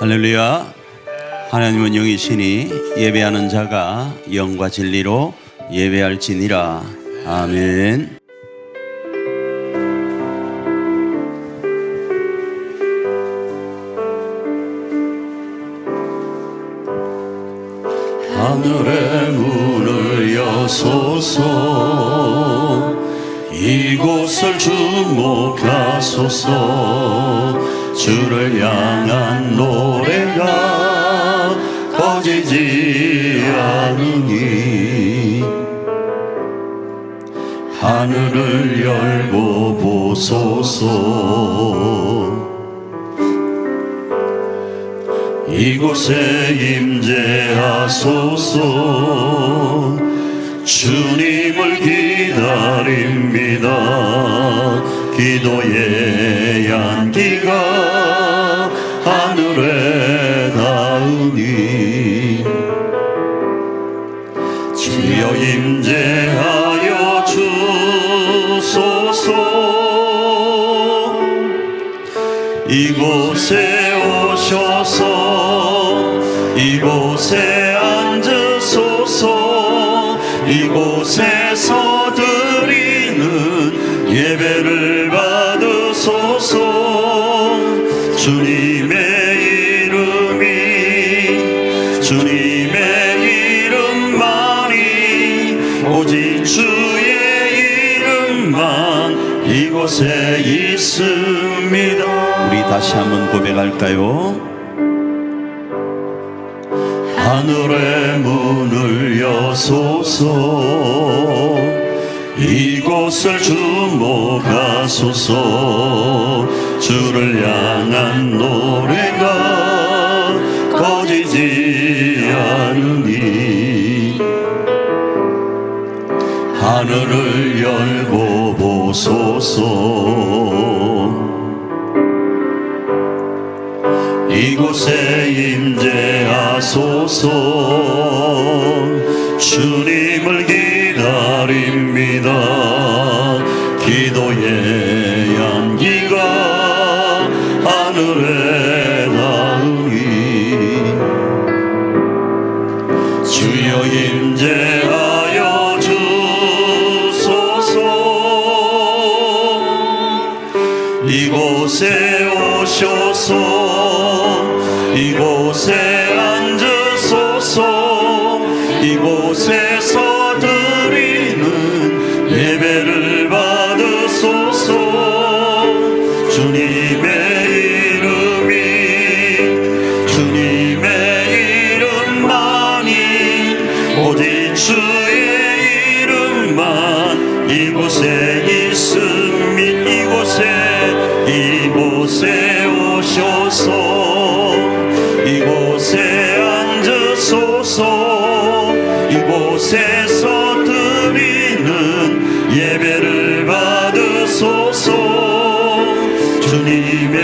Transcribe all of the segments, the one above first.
할렐루야. 하나님은 영이시니 예배하는 자가 영과 진리로 예배할지니라. 아멘. 하늘의 문을 여소서, 이곳을 주목하소서. 주를 향한 노래가 꺼지지 않으니 하늘을 열고 보소서. 이곳에 임재하소서. 주님을 기다립니다. 기도의 향기가 하늘에 닿으니 주여 임재하여 주소서. 이곳에 오셔서 이곳에 앉으소서. 이곳에서 드리는 예배를 받으소서. 주님의 이름만이 오직 주의 이름만 이곳에 있습니다. 우리 다시 한번 고백할까요? 하늘의 문을 여소서. 이곳을 주목하소서. 주를 향한 노래가 꺼지지 않으니 하늘을 열고 보소서. 이곳에 임재하소서. 주님을 기다립니다. 기도의 향기가 하늘에 닿으니 주여 임재하여 주소서. 이곳에 오셔서 이곳에 앉으소서. 이곳에서 드리는 예배를 받으소서. 주님의 이름만이 오직 주의 이름만 이곳에 있습니다. 이곳에 오셔서 이곳에 앉으소서. 이곳에서 드리는 예배를 받으소서. 주님의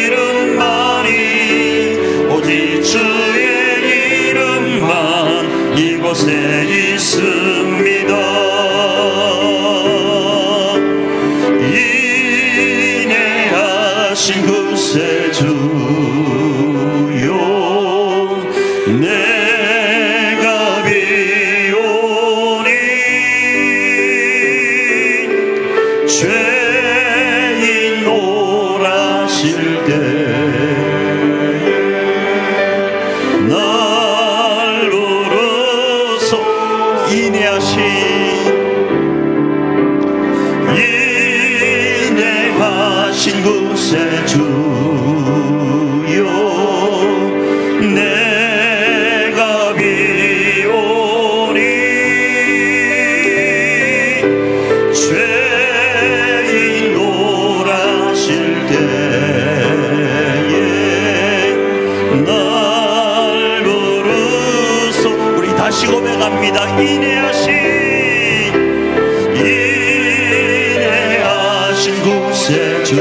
이름만이 오직 주의 이름만 이곳에 있습니다. 인내하신 구세주여, 내가 비오니 죄인 오라실 때에 날 부르소. 인내하신 구세주여, 내가 비오니 죄인 오라실 때에 날 부르소. 우리 다시 고백합니다. 인내하신 구세주여,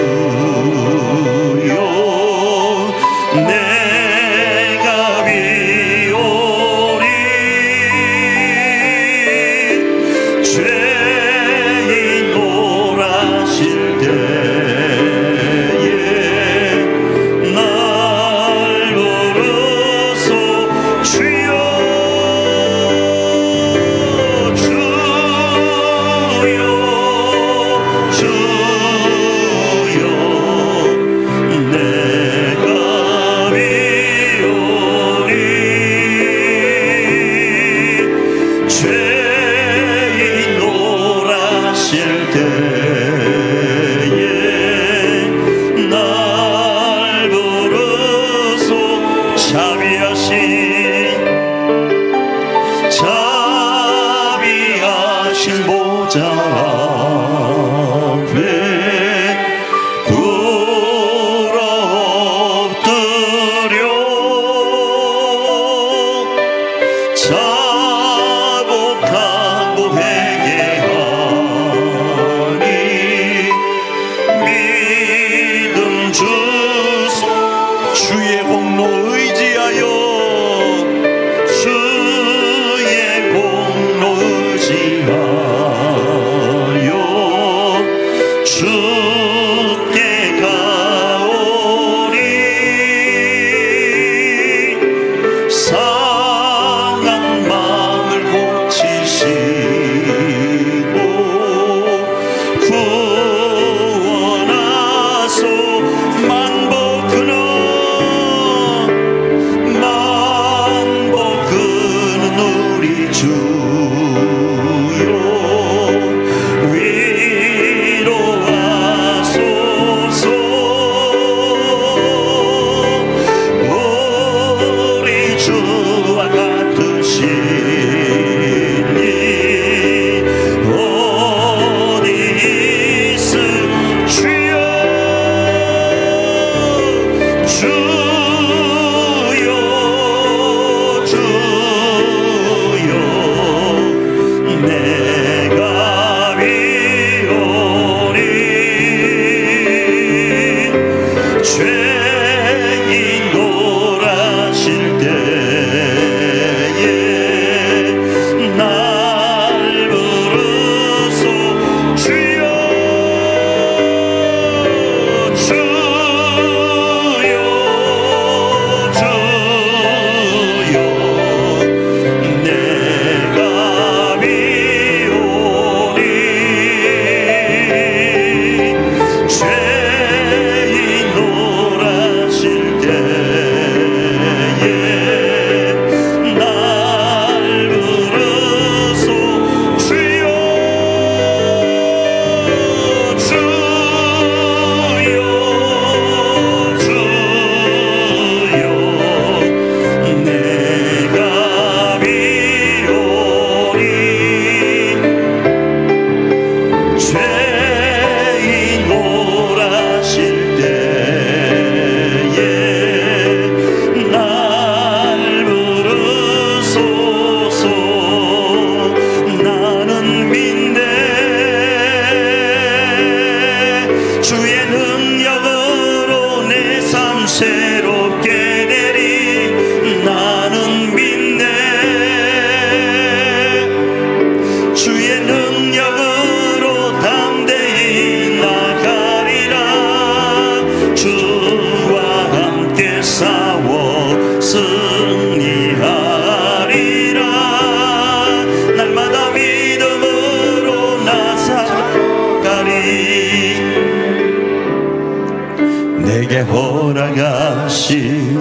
허락하신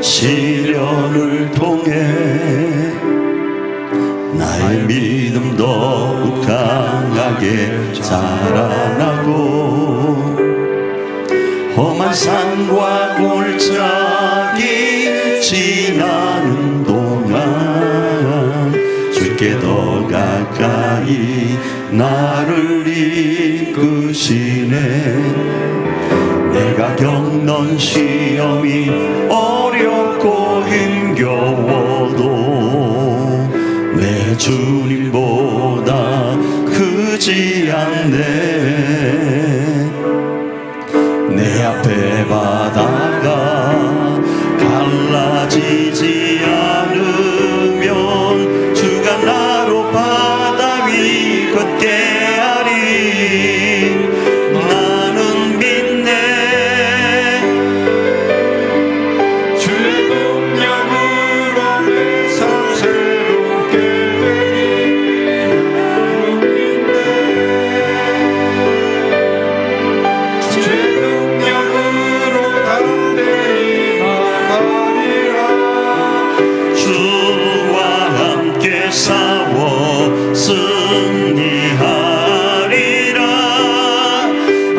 시련을 통해 나의 믿음 더욱 강하게 자라나고 험한 산과 골짜기 지나는 동안 주께 더 가까이 나를 이끄시네. 내가 겪는 시험이 어렵고 힘겨워도 내 주님보다 크지 않네. 내 앞에 바다가 갈라지지 않으면 주가 나로 바다 위 걷게 하리. 나는 믿네. 주의 능력으로 내 삶 새롭게 되리. 나는 믿네. 주의 능력으로 담대히 나가리라. 주와 함께 싸워 승리하리라.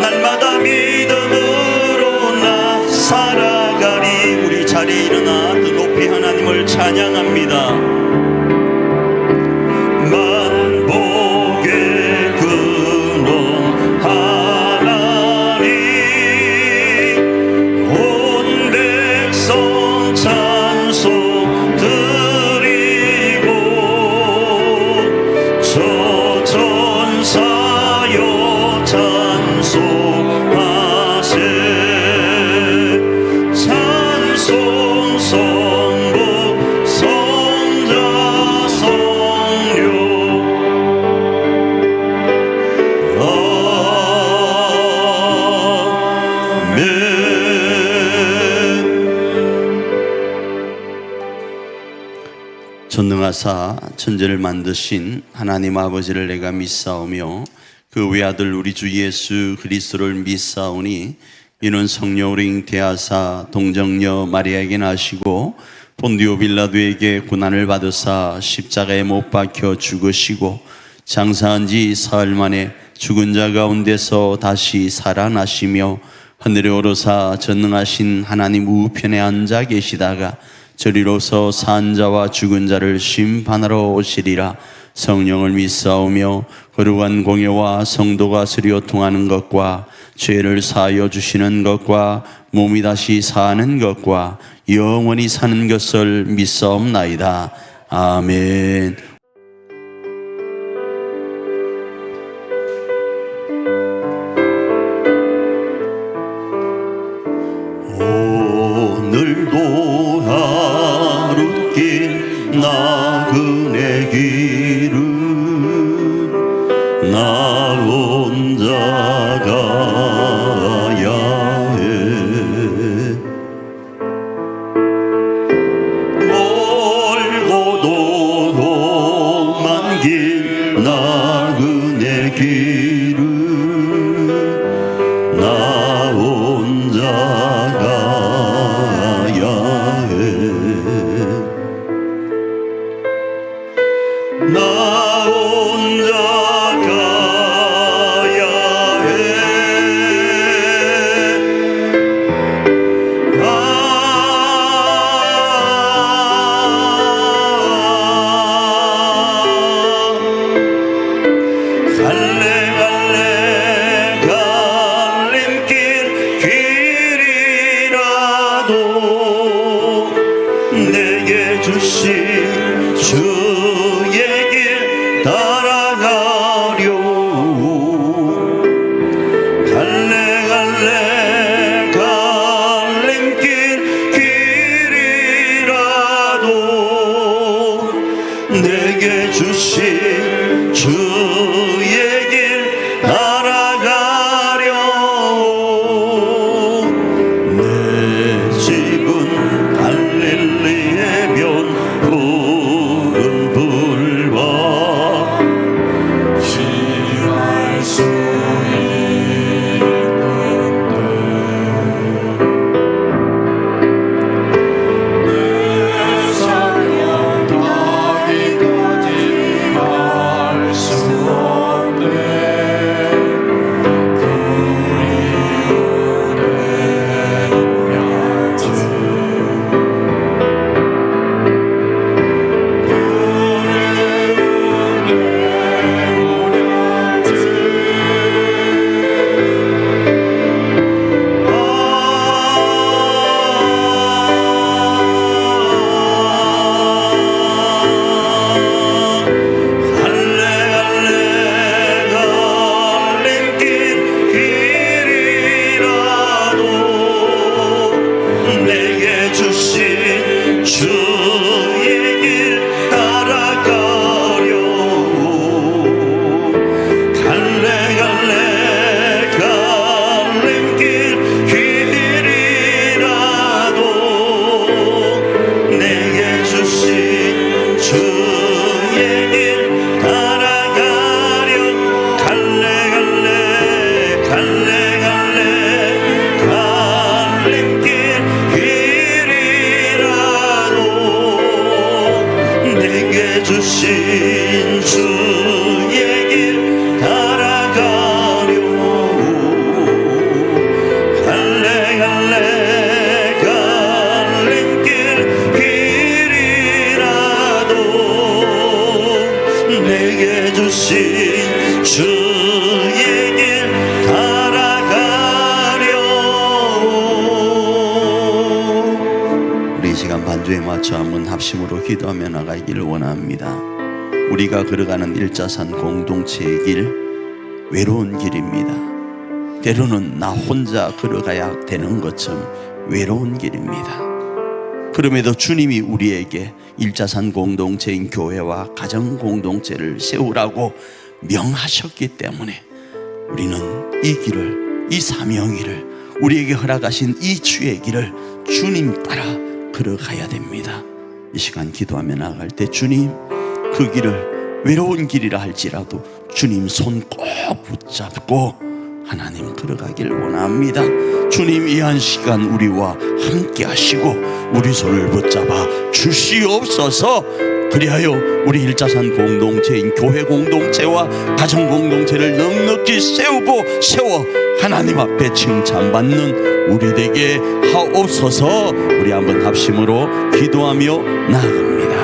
날마다 믿음으로 나 살아가리. 우리 자리에 일어나 그 높이 하나님을 찬양합니다. 만복의 근원 하나님, 온 백성 찬송 드리고 저 전사여 찬송하세. 찬송 성부 성자 성령 아멘. 전능하사 천지를 만드신 하나님 아버지를 내가 믿사오며 그 외아들 우리 주 예수 그리스도를 믿사오니 이는 성령으로 잉태하사 동정녀 마리아에게 나시고 본디오 빌라도에게 고난을 받으사 십자가에 못 박혀 죽으시고 장사한 지 사흘 만에 죽은 자 가운데서 다시 살아나시며 하늘에 오르사 전능하신 하나님 우편에 앉아 계시다가 저리로서 산 자와 죽은 자를 심판하러 오시리라. 성령을 믿사오며 거룩한 공예와 성도가 서로 통하는 것과 죄를 사하여 주시는 것과 몸이 다시 사는 것과 영원히 사는 것을 믿사옵나이다. 아멘. 오늘도 하루길 나그네 길은 나 혼자 가야 해. 멀고도 맞춰 한번 합심으로 기도하며 나가기를 원합니다. 우리가 걸어가는 일자산 공동체의 길, 외로운 길입니다. 때로는 나 혼자 걸어가야 되는 것처럼 외로운 길입니다. 그럼에도 주님이 우리에게 일자산 공동체인 교회와 가정 공동체를 세우라고 명하셨기 때문에 우리는 이 길을, 이 사명길을, 우리에게 허락하신 이 주의 길을 주님 따라 걸어가야 됩니다. 이 시간 기도하며 나아갈 때 주님, 그 길을 외로운 길이라 할지라도 주님 손 꼭 붙잡고 하나님 걸어가길 원합니다. 주님, 이 한 시간 우리와 함께 하시고 우리 손을 붙잡아 주시옵소서. 그리하여 우리 일자산 공동체인 교회 공동체와 가정 공동체를 넉넉히 세워 하나님 앞에 칭찬받는 우리 되게 하옵소서. 우리 한번 합심으로 기도하며 나아갑니다.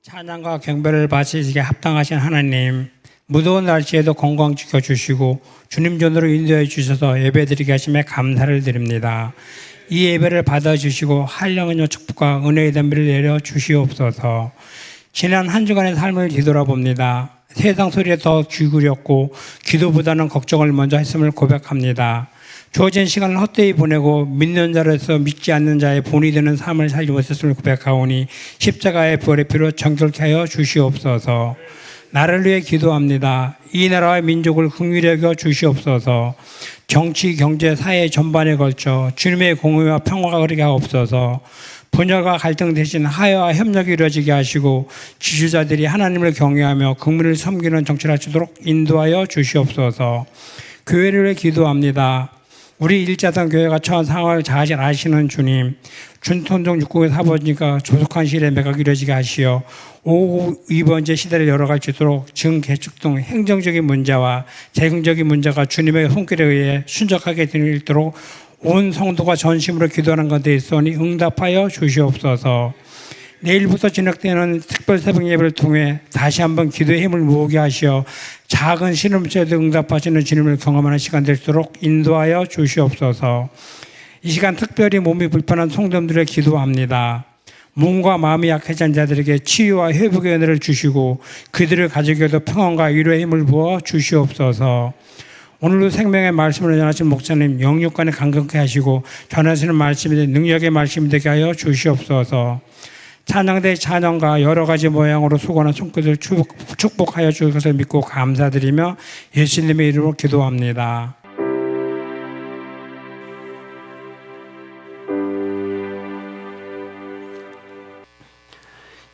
찬양과 경배를 바치시기에 합당하신 하나님, 무더운 날씨에도 건강 지켜주시고 주님 전으로 인도해 주셔서 예배드리게 하심에 감사를 드립니다. 이 예배를 받아주시고 한량은요 축복과 은혜의 담비를 내려 주시옵소서. 지난 한 주간의 삶을 뒤돌아봅니다. 세상 소리에 더 귀 기울였고 기도보다는 걱정을 먼저 했음을 고백합니다. 주어진 시간을 헛되이 보내고 믿는 자로서 믿지 않는 자의 본이 되는 삶을 살지 못했음을 고백하오니 십자가의 부활의 피로 정결케 하여 주시옵소서. 나를 위해 기도합니다. 이 나라와 민족을 긍휼히 여겨 주시옵소서. 정치, 경제, 사회 전반에 걸쳐 주님의 공의와 평화가 그리게 하옵소서. 분열과 갈등 대신 화해와 협력이 이루어지게 하시고 지주자들이 하나님을 경외하며 국민을 섬기는 정치를 하시도록 인도하여 주시옵소서. 교회를 위해 기도합니다. 우리 일자산 교회가 처한 상황을 잘 아시는 주님, 준톤종 육국의 사버니까 조속한 시일에 매각 이루어지게 하시어 5.2번째 시대를 열어갈 수 있도록 증개축 등 행정적인 문제와 재정적인 문제가 주님의 손길에 의해 순적하게 되도록 온 성도가 전심으로 기도하는 것에 있으니 응답하여 주시옵소서. 내일부터 진행되는 특별 새벽 예배를 통해 다시 한번 기도의 힘을 모으게 하시어 작은 시름새도 응답하시는 주님을 경험하는 시간 될 수 있도록 인도하여 주시옵소서. 이 시간 특별히 몸이 불편한 성도들을 기도합니다. 몸과 마음이 약해진 자들에게 치유와 회복의 은혜를 주시고 그들을 가지고도 평안과 위로의 힘을 부어 주시옵소서. 오늘도 생명의 말씀을 전하신 목사님 영육간에 강건케 하시고 전하시는 말씀이 능력의 말씀이 되게 하여 주시옵소서. 찬양대 찬양과 여러 가지 모양으로 수고하는 손끝을 축복하여 주실 것을 믿고 감사드리며 예수님의 이름으로 기도합니다.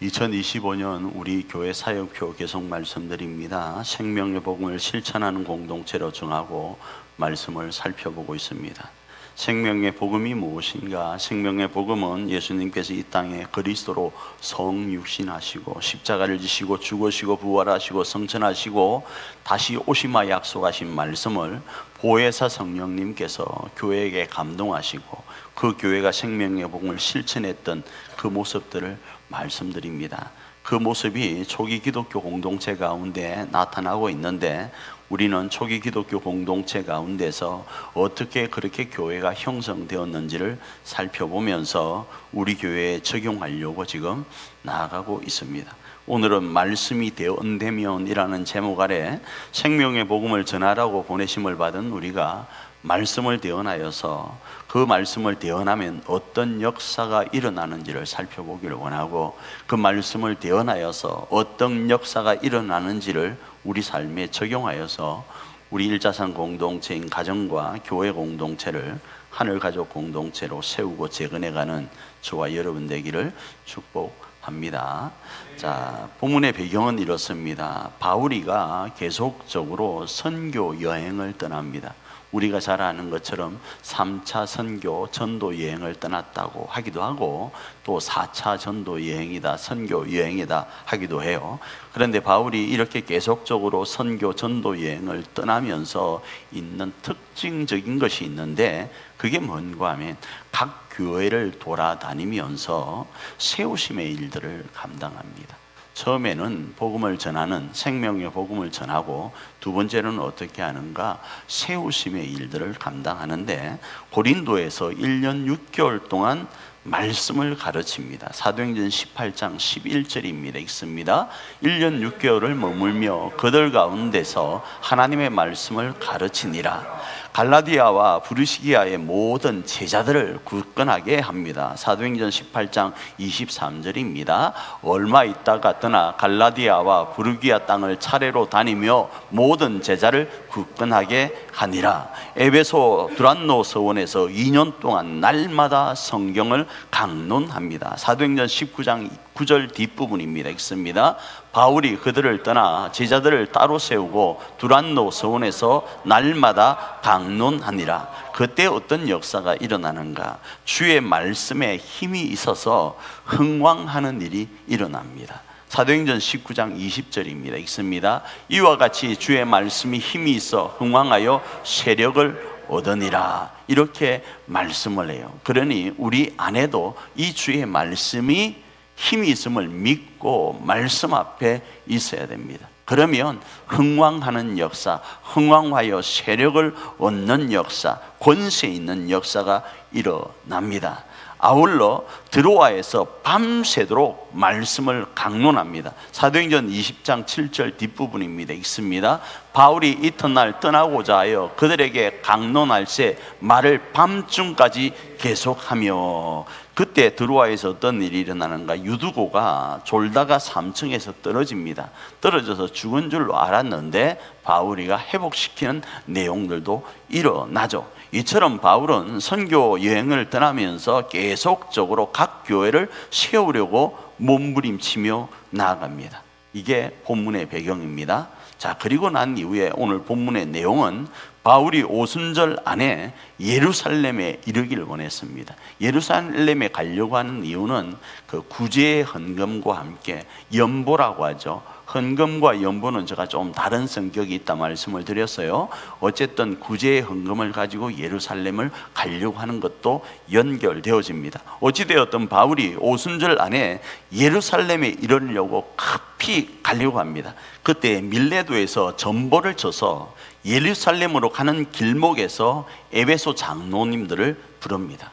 (2025년) 우리 교회 사역표 계속 말씀드립니다. 생명의 복음을 실천하는 공동체로 정하고 말씀을 살펴보고 있습니다. 생명의 복음이 무엇인가? 생명의 복음은 예수님께서 이 땅에 그리스도로 성육신하시고 십자가를 지시고 죽으시고 부활하시고 성천하시고 다시 오시마 약속하신 말씀을 보혜사 성령님께서 교회에게 감동하시고 그 교회가 생명의 복음을 실천했던 그 모습들을 말씀드립니다. 그 모습이 초기 기독교 공동체 가운데 나타나고 있는데 우리는 초기 기독교 공동체 가운데서 어떻게 그렇게 교회가 형성되었는지를 살펴보면서 우리 교회에 적용하려고 지금 나아가고 있습니다. 오늘은 말씀이 되었다면이라는 제목 아래 생명의 복음을 전하라고 보내심을 받은 우리가 말씀을 대언하여서 그 말씀을 대언하면 어떤 역사가 일어나는지를 살펴보기를 원하고 그 말씀을 대언하여서 어떤 역사가 일어나는지를 우리 삶에 적용하여서 우리 일자산 공동체인 가정과 교회 공동체를 하늘가족 공동체로 세우고 재건해가는 저와 여러분 되기를 축복합니다. 자, 본문의 배경은 이렇습니다. 바울이가 계속적으로 선교 여행을 떠납니다. 우리가 잘 아는 것처럼 3차 선교 전도 여행을 떠났다고 하기도 하고 또 4차 전도 여행이다, 선교 여행이다 하기도 해요. 그런데 바울이 이렇게 계속적으로 선교 전도 여행을 떠나면서 있는 특징적인 것이 있는데 그게 뭔가 하면 각 교회를 돌아다니면서 세우심의 일들을 감당합니다. 처음에는 복음을 전하는 생명의 복음을 전하고 두 번째로는 어떻게 하는가? 세우심의 일들을 감당하는데 고린도에서 1년 6개월 동안 말씀을 가르칩니다. 사도행전 18장 11절입니다. 읽습니다. 1년 6개월을 머물며 그들 가운데서 하나님의 말씀을 가르치니라. 갈라디아와 부르시기아의 모든 제자들을 굳건하게 합니다. 사도행전 18장 23절입니다. 얼마 있다가 떠나 갈라디아와 부르기아 땅을 차례로 다니며 모든 제자를 굳건하게 하니라. 에베소 두란노 서원에서 2년 동안 날마다 성경을 강론합니다. 사도행전 19장 9절 뒷부분입니다. 읽습니다. 바울이 그들을 떠나 제자들을 따로 세우고 두란노 서원에서 날마다 강론하니라. 그때 어떤 역사가 일어나는가? 주의 말씀에 힘이 있어서 흥왕하는 일이 일어납니다. 사도행전 19장 20절입니다. 읽습니다. 이와 같이 주의 말씀이 힘이 있어 흥왕하여 세력을 얻으니라. 이렇게 말씀을 해요. 그러니 우리 안에도 이 주의 말씀이 힘이 있음을 믿고 말씀 앞에 있어야 됩니다. 그러면 흥왕하는 역사, 흥왕하여 세력을 얻는 역사, 권세 있는 역사가 일어납니다. 아울러 드로아에서 밤새도록 말씀을 강론합니다. 사도행전 20장 7절 뒷부분입니다. 읽습니다. 바울이 이튿날 떠나고자 하여 그들에게 강론할새 말을 밤중까지 계속하며, 그때 드로아에서 어떤 일이 일어나는가? 유두고가 졸다가 3층에서 떨어집니다. 떨어져서 죽은 줄로 알았는데 바울이가 회복시키는 내용들도 일어나죠. 이처럼 바울은 선교 여행을 떠나면서 계속적으로 각 교회를 세우려고 몸부림치며 나아갑니다. 이게 본문의 배경입니다. 자, 그리고 난 이후에 오늘 본문의 내용은 바울이 오순절 안에 예루살렘에 이르기를 원했습니다. 예루살렘에 가려고 하는 이유는 그 구제의 헌금과 함께 연보라고 하죠. 헌금과 연보는 제가 좀 다른 성격이 있다 말씀을 드렸어요. 어쨌든 구제의 헌금을 가지고 예루살렘을 가려고 하는 것도 연결되어집니다. 어찌되었든 바울이 오순절 안에 예루살렘에 이르려고 급히 가려고 합니다. 그때 밀레도에서 전보를 쳐서 예루살렘으로 가는 길목에서 에베소 장로님들을 부릅니다.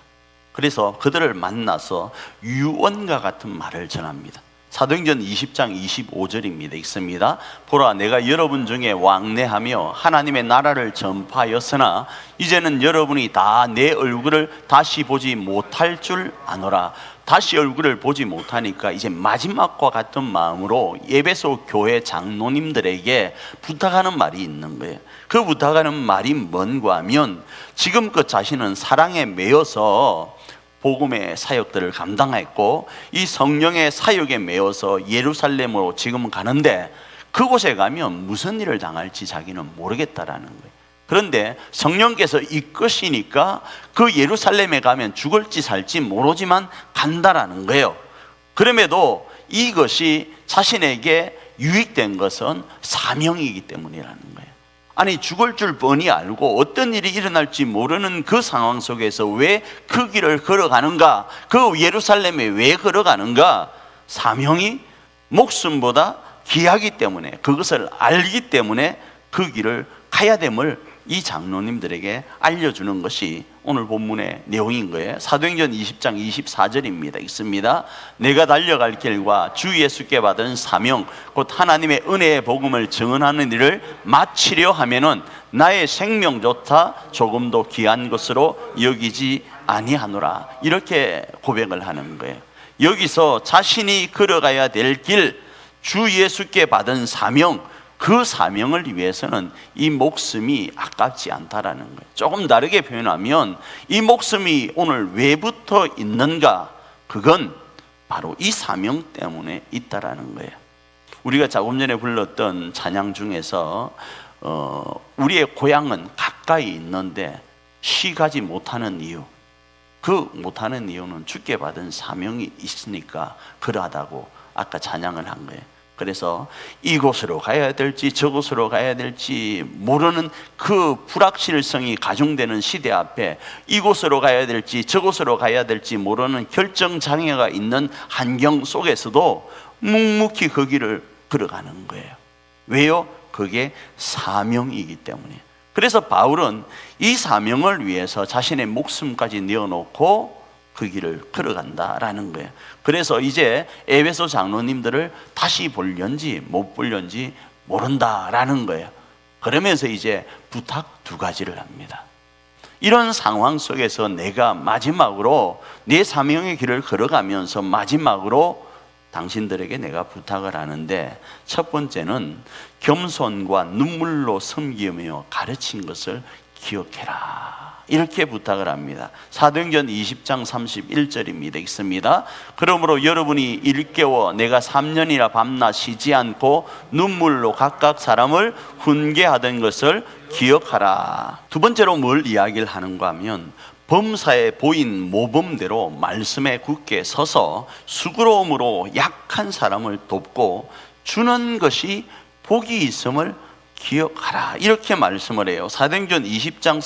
그래서 그들을 만나서 유언과 같은 말을 전합니다. 사도행전 20장 25절입니다. 읽습니다. 보라, 내가 여러분 중에 왕래하며 하나님의 나라를 전파하였으나 이제는 여러분이 다 내 얼굴을 다시 보지 못할 줄 아노라. 다시 얼굴을 보지 못하니까 이제 마지막과 같은 마음으로 에베소 교회 장로님들에게 부탁하는 말이 있는 거예요. 그 부탁하는 말이 뭔가 하면, 지금껏 자신은 사랑에 매여서 복음의 사역들을 감당했고 이 성령의 사역에 매여서 예루살렘으로 지금 가는데 그곳에 가면 무슨 일을 당할지 자기는 모르겠다라는 거예요. 그런데 성령께서 이끄시니까 그 예루살렘에 가면 죽을지 살지 모르지만 간다라는 거예요. 그럼에도 이것이 자신에게 유익된 것은 사명이기 때문이라는 거예요. 아니, 죽을 줄 뻔히 알고 어떤 일이 일어날지 모르는 그 상황 속에서 왜 그 길을 걸어가는가? 그 예루살렘에 왜 걸어가는가? 사명이 목숨보다 귀하기 때문에, 그것을 알기 때문에 그 길을 가야 됨을 이 장로님들에게 알려주는 것이 오늘 본문의 내용인 거예요. 사도행전 20장 24절입니다. 읽습니다. 내가 달려갈 길과 주 예수께 받은 사명 곧 하나님의 은혜의 복음을 증언하는 일을 마치려 하면은 나의 생명조차 조금도 귀한 것으로 여기지 아니하노라. 이렇게 고백을 하는 거예요. 여기서 자신이 걸어가야 될 길, 주 예수께 받은 사명, 그 사명을 위해서는 이 목숨이 아깝지 않다라는 거예요. 조금 다르게 표현하면 이 목숨이 오늘 왜 붙어 있는가? 그건 바로 이 사명 때문에 있다라는 거예요. 우리가 조금 전에 불렀던 찬양 중에서 우리의 고향은 가까이 있는데 시가지 못하는 이유, 그 못하는 이유는 주께 받은 사명이 있으니까 그러하다고 아까 찬양을 한 거예요. 그래서 이곳으로 가야 될지 저곳으로 가야 될지 모르는 그 불확실성이 가중되는 시대 앞에 이곳으로 가야 될지 저곳으로 가야 될지 모르는 결정장애가 있는 환경 속에서도 묵묵히 그 길을 걸어가는 거예요. 왜요? 그게 사명이기 때문이에요. 그래서 바울은 이 사명을 위해서 자신의 목숨까지 내어놓고 그 길을 걸어간다라는 거예요. 그래서 이제 에베소 장로님들을 다시 볼련지 못 볼련지 모른다라는 거예요. 그러면서 이제 부탁 두 가지를 합니다. 이런 상황 속에서 내가 마지막으로 내 사명의 길을 걸어가면서 마지막으로 당신들에게 내가 부탁을 하는데, 첫 번째는 겸손과 눈물로 섬기며 가르친 것을 기억해라, 이렇게 부탁을 합니다. 사도행전 20장 31절입니다. 읽습니다. 그러므로 여러분이 일깨워 내가 3년이나 밤낮 쉬지 않고 눈물로 각각 사람을 훈계하던 것을 기억하라. 두 번째로 뭘 이야기를 하는가 하면, 범사에 보인 모범대로 말씀에 굳게 서서 수고로움으로 약한 사람을 돕고 주는 것이 복이 있음을 기억하라, 이렇게 말씀을 해요. 사도행전 20장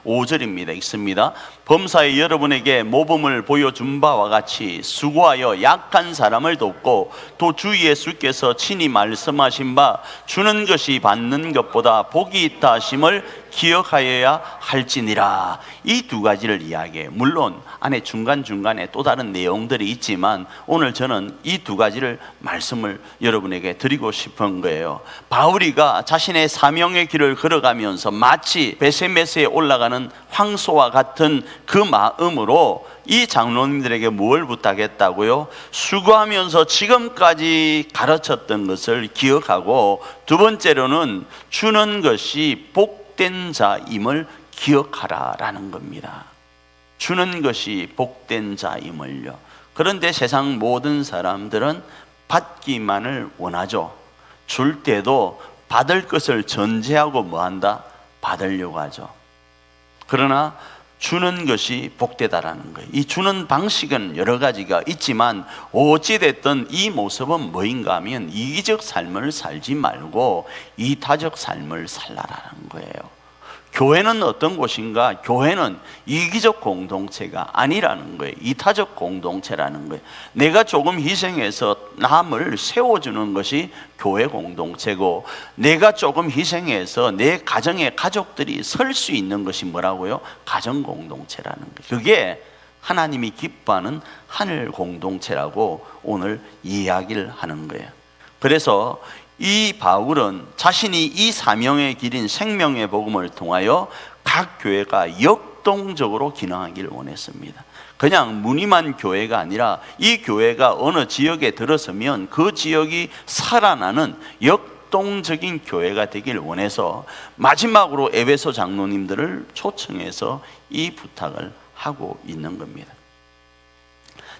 35절입니다. 읽습니다. 범사에 여러분에게 모범을 보여준 바와 같이 수고하여 약한 사람을 돕고 또 주 예수께서 친히 말씀하신 바 주는 것이 받는 것보다 복이 있다 하심을 기억하여야 할지니라. 이 두 가지를 이야기해요. 물론 안에 중간중간에 또 다른 내용들이 있지만 오늘 저는 이 두 가지를 말씀을 여러분에게 드리고 싶은 거예요. 바울이가 자신의 사명의 길을 걸어가면서 마치 베세메스에 올라가는 황소와 같은 그 마음으로 이 장로님들에게 뭘 부탁했다고요? 수고하면서 지금까지 가르쳤던 것을 기억하고, 두 번째로는 주는 것이 복된 자임을 기억하라라는 겁니다. 주는 것이 복된 자임을요. 그런데 세상 모든 사람들은 받기만을 원하죠. 줄 때도 받을 것을 전제하고 뭐한다? 받으려고 하죠. 그러나 주는 것이 복되다라는 거예요. 이 주는 방식은 여러 가지가 있지만 어찌됐든 이 모습은 뭐인가 하면 이기적 삶을 살지 말고 이타적 삶을 살라라는 거예요. 교회는 어떤 곳인가? 교회는 이기적 공동체가 아니라는 거예요. 이타적 공동체라는 거예요. 내가 조금 희생해서 남을 세워주는 것이 교회 공동체고, 내가 조금 희생해서 내 가정의 가족들이 설 수 있는 것이 뭐라고요? 가정 공동체라는 거예요. 그게 하나님이 기뻐하는 하늘 공동체라고 오늘 이야기를 하는 거예요. 그래서 이 바울은 자신이 이 사명의 길인 생명의 복음을 통하여 각 교회가 역동적으로 기능하기를 원했습니다. 그냥 무늬만 교회가 아니라 이 교회가 어느 지역에 들어서면 그 지역이 살아나는 역동적인 교회가 되기를 원해서 마지막으로 에베소 장로님들을 초청해서 이 부탁을 하고 있는 겁니다.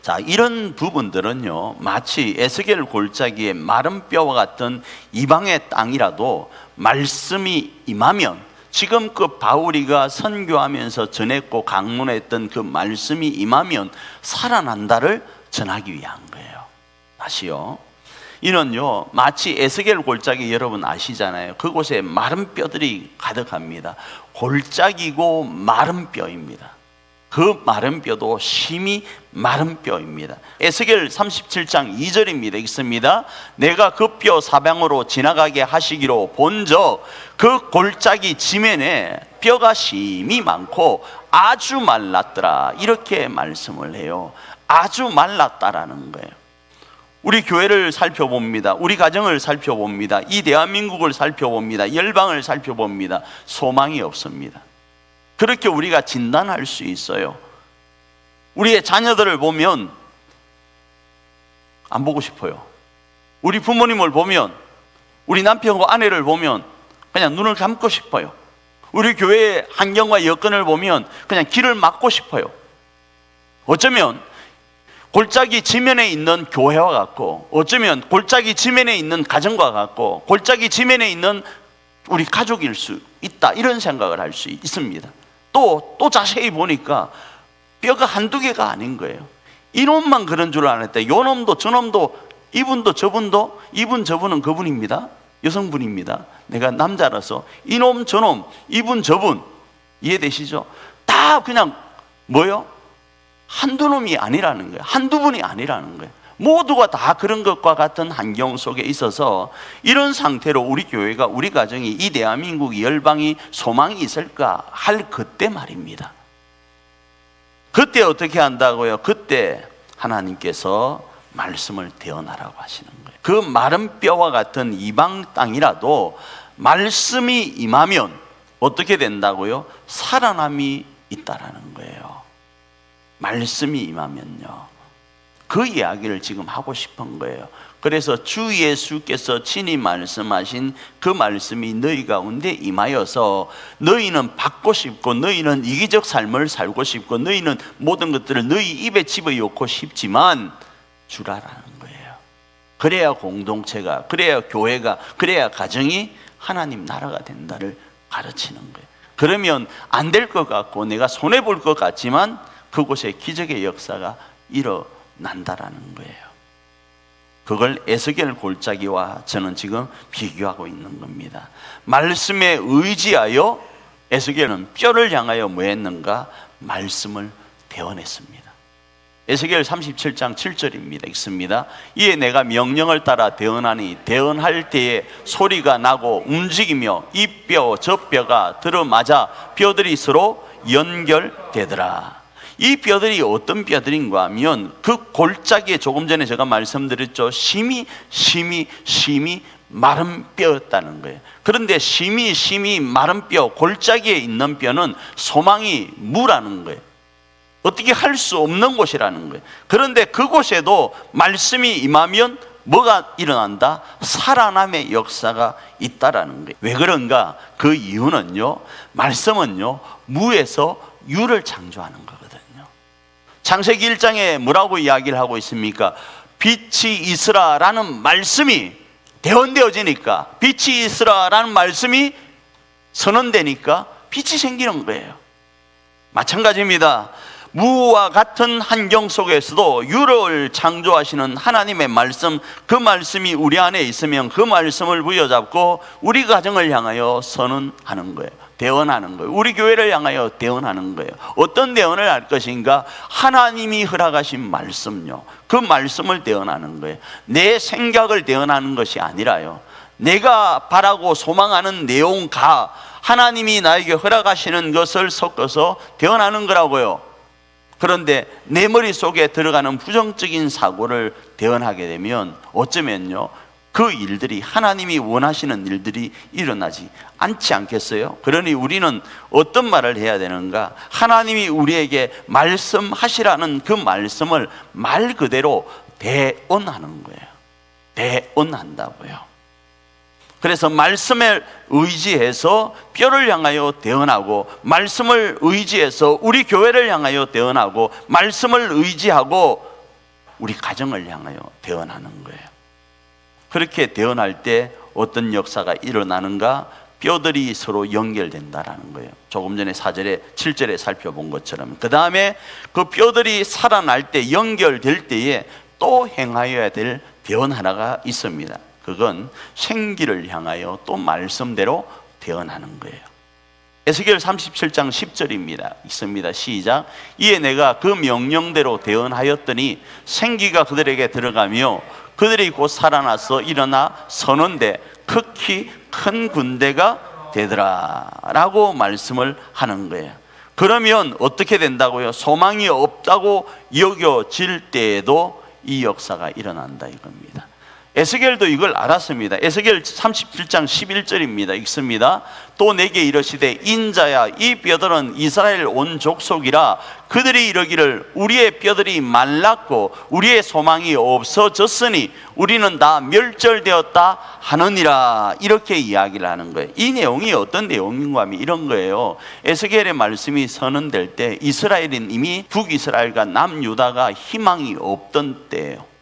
자, 이런 부분들은요, 마치 에스겔 골짜기의 마른 뼈와 같은 이방의 땅이라도 말씀이 임하면, 지금 그 바울이가 선교하면서 전했고 강론했던 그 말씀이 임하면 살아난다를 전하기 위한 거예요. 다시요, 이는요 마치 에스겔 골짜기, 여러분 아시잖아요. 그곳에 마른 뼈들이 가득합니다. 골짜기고 마른 뼈입니다. 그 마른 뼈도 심히 마른 뼈입니다. 에스겔 37장 2절입니다. 읽습니다. 내가 그 뼈 사방으로 지나가게 하시기로 본저 그 골짜기 지면에 뼈가 심히 많고 아주 말랐더라, 이렇게 말씀을 해요. 아주 말랐다라는 거예요. 우리 교회를 살펴봅니다. 우리 가정을 살펴봅니다. 이 대한민국을 살펴봅니다. 열방을 살펴봅니다. 소망이 없습니다. 그렇게 우리가 진단할 수 있어요. 우리의 자녀들을 보면 안 보고 싶어요. 우리 부모님을 보면, 우리 남편과 아내를 보면 그냥 눈을 감고 싶어요. 우리 교회의 환경과 여건을 보면 그냥 길을 막고 싶어요. 어쩌면 골짜기 지면에 있는 교회와 같고, 어쩌면 골짜기 지면에 있는 가정과 같고, 골짜기 지면에 있는 우리 가족일 수 있다, 이런 생각을 할 수 있습니다. 또 자세히 보니까 뼈가 한두 개가 아닌 거예요. 이놈만 그런 줄 알았대. 요놈도 저놈도, 이분도 저분도, 이분 저분은 그분입니다. 여성분입니다. 내가 남자라서 이놈 저놈, 이분 저분, 이해되시죠? 다 그냥 뭐요? 한두 놈이 아니라는 거예요. 한두 분이 아니라는 거예요. 모두가 다 그런 것과 같은 환경 속에 있어서 이런 상태로 우리 교회가, 우리 가정이, 이 대한민국 열방이 소망이 있을까 할 그때 말입니다. 그때 어떻게 한다고요? 그때 하나님께서 말씀을 대언하라고 하시는 거예요. 그 마른 뼈와 같은 이방 땅이라도 말씀이 임하면 어떻게 된다고요? 살아남이 있다라는 거예요. 말씀이 임하면요. 그 이야기를 지금 하고 싶은 거예요. 그래서 주 예수께서 친히 말씀하신 그 말씀이 너희 가운데 임하여서 너희는 받고 싶고, 너희는 이기적 삶을 살고 싶고, 너희는 모든 것들을 너희 입에 집어넣고 싶지만 주라라는 거예요. 그래야 공동체가, 그래야 교회가, 그래야 가정이 하나님 나라가 된다를 가르치는 거예요. 그러면 안 될 것 같고 내가 손해볼 것 같지만 그곳에 기적의 역사가 일어난다라는 거예요. 그걸 에스겔 골짜기와 저는 지금 비교하고 있는 겁니다. 말씀에 의지하여 에스겔은 뼈를 향하여 뭐 했는가? 말씀을 대언했습니다. 에스겔 37장 7절입니다. 읽습니다. 이에 내가 명령을 따라 대언하니 대언할 때에 소리가 나고 움직이며 이 뼈 저 뼈가 들어맞아 뼈들이 서로 연결되더라. 이 뼈들이 어떤 뼈들인가 하면 그 골짜기에 조금 전에 제가 말씀드렸죠. 심이 마른 뼈였다는 거예요. 그런데 심이 마른 뼈, 골짜기에 있는 뼈는 소망이 무라는 거예요. 어떻게 할 수 없는 곳이라는 거예요. 그런데 그곳에도 말씀이 임하면 뭐가 일어난다? 살아남의 역사가 있다라는 거예요. 왜 그런가? 그 이유는요, 말씀은요, 무에서 유를 창조하는 거거든요. 창세기 1장에 뭐라고 이야기를 하고 있습니까? 빛이 있으라라는 말씀이 대언되어지니까, 빛이 있으라라는 말씀이 선언되니까 빛이 생기는 거예요. 마찬가지입니다. 무와 같은 환경 속에서도 유를 창조하시는 하나님의 말씀, 그 말씀이 우리 안에 있으면 그 말씀을 부여잡고 우리 가정을 향하여 선언하는 거예요. 대언하는 거예요. 우리 교회를 향하여 대언하는 거예요. 어떤 대언을 할 것인가? 하나님이 허락하신 말씀요, 그 말씀을 대언하는 거예요. 내 생각을 대언하는 것이 아니라요, 내가 바라고 소망하는 내용과 하나님이 나에게 허락하시는 것을 섞어서 대언하는 거라고요. 그런데 내 머릿속에 들어가는 부정적인 사고를 대언하게 되면 어쩌면요, 그 일들이, 하나님이 원하시는 일들이 일어나지 않지 않겠어요? 그러니 우리는 어떤 말을 해야 되는가? 하나님이 우리에게 말씀하시라는 그 말씀을 말 그대로 대언하는 거예요. 대언한다고요. 그래서 말씀에 의지해서 뼈를 향하여 대언하고, 말씀을 의지해서 우리 교회를 향하여 대언하고, 말씀을 의지하고 우리 가정을 향하여 대언하는 거예요. 그렇게 대언할 때 어떤 역사가 일어나는가? 뼈들이 서로 연결된다라는 거예요. 조금 전에 4절에 7절에 살펴본 것처럼. 그 다음에 그 뼈들이 살아날 때, 연결될 때에 또 행하여야 될 대언 하나가 있습니다. 그건 생기를 향하여 또 말씀대로 대언하는 거예요. 에스겔 37장 10절입니다. 있습니다. 시작. 이에 내가 그 명령대로 대언하였더니 생기가 그들에게 들어가며 그들이 곧 살아나서 일어나 서는데 극히 큰 군대가 되더라 라고 말씀을 하는 거예요. 그러면 어떻게 된다고요? 소망이 없다고 여겨질 때에도 이 역사가 일어난다 이겁니다. 에스겔도 이걸 알았습니다. 에스겔 37장 11절입니다. 읽습니다. 또 내게 이르시되 인자야, 이 뼈들은 이스라엘 온 족속이라. 그들이 이르기를 우리의 뼈들이 말랐고 우리의 소망이 없어졌으니 우리는 다 멸절되었다 하느니라. 이렇게 이야기를 하는 거예요. 이 내용이 어떤 내용인가 하면 이런 거예요. 에스겔의 말씀이 선언될 때 이스라엘은 이미 북이스라엘과 남유다가 희망이 없던 때예요.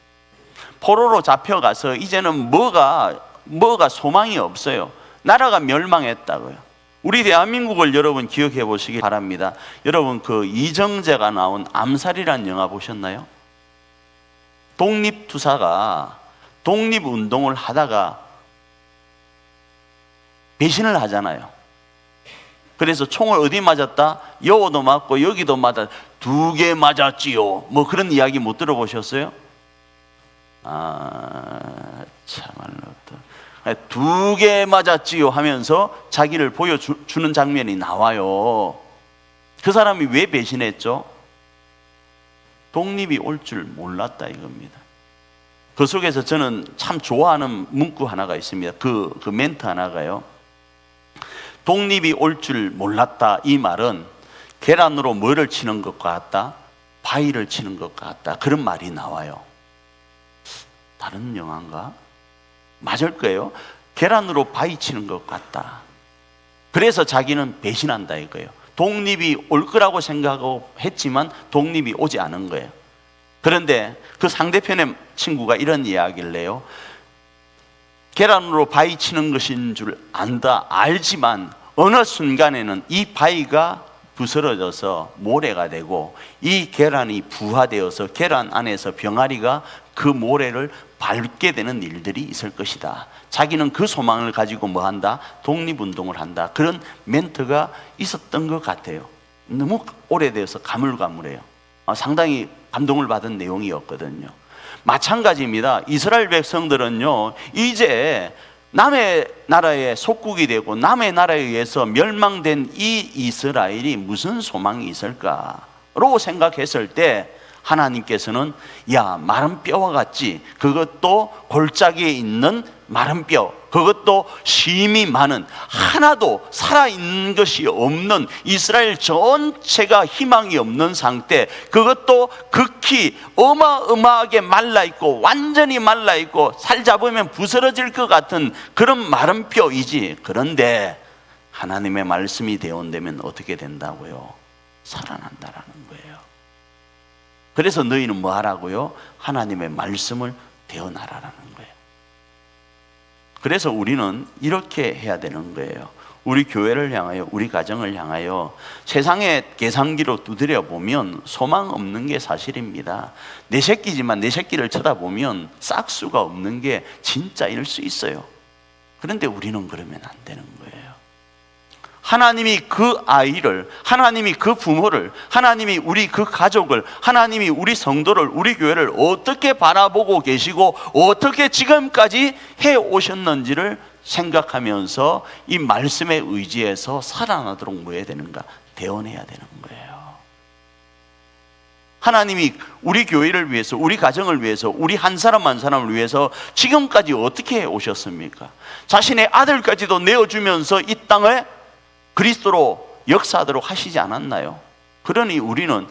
포로로 잡혀가서 이제는 뭐가 소망이 없어요. 나라가 멸망했다고요. 우리 대한민국을 여러분 기억해 보시기 바랍니다. 여러분 그 이정재가 나온 암살이라는 영화 보셨나요? 독립투사가 독립운동을 하다가 배신을 하잖아요. 그래서 총을 어디 맞았다? 여기도 맞고 여기도 맞았다. 2개 맞았지요. 뭐 그런 이야기 못 들어보셨어요? 참말로 두 개 맞았지요 하면서 자기를 보여주는 장면이 나와요. 그 사람이 왜 배신했죠? 독립이 올 줄 몰랐다 이겁니다. 그 속에서 저는 참 좋아하는 문구 하나가 있습니다. 그 멘트 하나가요. 독립이 올 줄 몰랐다 이 말은 계란으로 뭐를 치는 것 같다? 바위를 치는 것 같다. 그런 말이 나와요. 다른 영화인가? 맞을 거예요. 계란으로 바위 치는 것 같다. 그래서 자기는 배신한다 이거예요. 독립이 올 거라고 생각하고 했지만 독립이 오지 않은 거예요. 그런데 그 상대편의 친구가 이런 이야기를 해요. 계란으로 바위 치는 것인 줄 안다 알지만 어느 순간에는 이 바위가 부스러져서 모래가 되고 이 계란이 부화되어서 계란 안에서 병아리가 그 모래를 밟게 되는 일들이 있을 것이다. 자기는 그 소망을 가지고 뭐 한다? 독립운동을 한다. 그런 멘트가 있었던 것 같아요. 너무 오래돼서 가물가물해요. 상당히 감동을 받은 내용이었거든요. 마찬가지입니다. 이스라엘 백성들은요 이제 남의 나라의 속국이 되고 남의 나라에 의해서 멸망된 이 이스라엘이 무슨 소망이 있을까로 생각했을 때 하나님께서는 야 마른 뼈와 같지, 그것도 골짜기에 있는 마른 뼈, 그것도 심이 많은 하나도 살아있는 것이 없는 이스라엘 전체가 희망이 없는 상태, 그것도 극히 어마어마하게 말라있고 완전히 말라있고 살 잡으면 부스러질 것 같은 그런 마른 뼈이지. 그런데 하나님의 말씀이 대언되면 어떻게 된다고요? 살아난다라는 거예요. 그래서 너희는 뭐 하라고요? 하나님의 말씀을 대언하라라는 거예요. 그래서 우리는 이렇게 해야 되는 거예요. 우리 교회를 향하여, 우리 가정을 향하여 세상의 계산기로 두드려 보면 소망 없는 게 사실입니다. 내 새끼지만 내 새끼를 쳐다보면 싹수가 없는 게 진짜일 수 있어요. 그런데 우리는 그러면 안 되는 거예요. 하나님이 그 아이를, 하나님이 그 부모를, 하나님이 우리 그 가족을, 하나님이 우리 성도를, 우리 교회를 어떻게 바라보고 계시고 어떻게 지금까지 해오셨는지를 생각하면서 이 말씀에 의지해서 살아나도록 뭐 해야 되는가? 대언해야 되는 거예요. 하나님이 우리 교회를 위해서, 우리 가정을 위해서, 우리 한 사람 한 사람을 위해서 지금까지 어떻게 해오셨습니까? 자신의 아들까지도 내어주면서 이 땅에 그리스도로 역사하도록 하시지 않았나요? 그러니 우리는